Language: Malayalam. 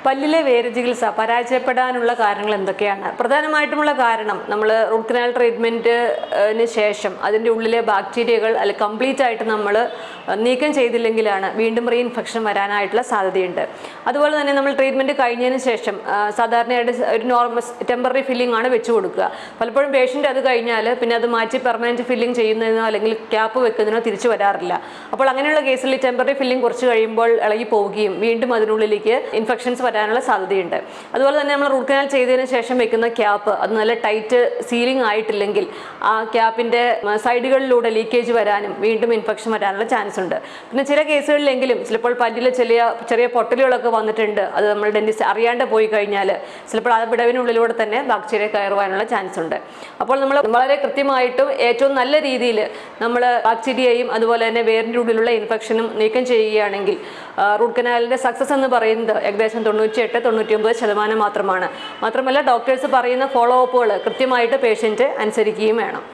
പല്ലിലെ വേര് ചികിത്സ പരാജയപ്പെടാനുള്ള കാരണങ്ങൾ എന്തൊക്കെയാണ്? പ്രധാനമായിട്ടുമുള്ള കാരണം നമ്മൾ റൂട്ട് കനാൽ ട്രീറ്റ്മെൻറ്റിന് ശേഷം അതിൻ്റെ ഉള്ളിലെ ബാക്ടീരിയകൾ അല്ലെങ്കിൽ കംപ്ലീറ്റ് ആയിട്ട് നമ്മൾ നീക്കം ചെയ്തില്ലെങ്കിലാണ് വീണ്ടും റീഇൻഫെക്ഷൻ വരാനായിട്ടുള്ള സാധ്യതയുണ്ട്. അതുപോലെ തന്നെ നമ്മൾ ട്രീറ്റ്മെൻറ്റ് കഴിഞ്ഞതിന് ശേഷം സാധാരണയായിട്ട് ഒരു നോർമൽ ടെമ്പററി ഫില്ലിംഗ് ആണ് വെച്ച് കൊടുക്കുക. പലപ്പോഴും പേഷ്യൻ്റ് അത് കഴിഞ്ഞാൽ പിന്നെ അത് മാറ്റി പെർമനൻറ്റ് ഫില്ലിംഗ് ചെയ്യുന്നതിനോ അല്ലെങ്കിൽ ക്യാപ്പ് വെക്കുന്നതിനോ തിരിച്ചു വരാറില്ല. അപ്പോൾ അങ്ങനെയുള്ള കേസിൽ ടെമ്പററി ഫില്ലിംഗ് കുറച്ച് കഴിയുമ്പോൾ ഇളകി പോവുകയും വീണ്ടും അതിനുള്ളിലേക്ക് ഇൻഫെക്ഷൻസ് വരാനുള്ള സാധ്യതയുണ്ട്. അതുപോലെ തന്നെ നമ്മൾ റൂട്ട് കനാൽ ചെയ്തതിന് ശേഷം വെക്കുന്ന ക്യാപ്പ് അത് നല്ല ടൈറ്റ് സീലിംഗ് ആയിട്ടില്ലെങ്കിൽ ആ ക്യാപ്പിൻ്റെ സൈഡുകളിലൂടെ ലീക്കേജ് വരാനും വീണ്ടും ഇൻഫെക്ഷൻ വരാനുള്ള ചാൻസ് ഉണ്ട്. പിന്നെ ചില കേസുകളിലെങ്കിലും ചിലപ്പോൾ പല്ലിൽ ചെറിയ പൊട്ടലുകളൊക്കെ വന്നിട്ടുണ്ട്. അത് നമ്മൾ ഡെന്റിസ്റ്റ് അറിയാണ്ട് പോയി കഴിഞ്ഞാൽ ചിലപ്പോൾ ആ വിടവിനുള്ളിലൂടെ തന്നെ ബാക്ടീരിയ കയറുവാനുള്ള ചാൻസ് ഉണ്ട്. അപ്പോൾ നമ്മൾ വളരെ കൃത്യമായിട്ടും ഏറ്റവും നല്ല രീതിയിൽ നമ്മൾ ബാക്ടീരിയയും അതുപോലെ തന്നെ വേരിൻ്റെ ഉള്ളിലുള്ള ഇൻഫെക്ഷനും നീക്കം ചെയ്യുകയാണെങ്കിൽ റൂട്ട് കനാലിൻ്റെ സക്സസ് എന്ന് പറയുന്നത് ഏകദേശം 98-99% മാത്രമാണ്. മാത്രമല്ല ഡോക്ടേഴ്സ് പറയുന്ന ഫോളോ അപ്പുകൾ കൃത്യമായിട്ട് പേഷ്യൻ്റ് അനുസരിക്കുകയും വേണം.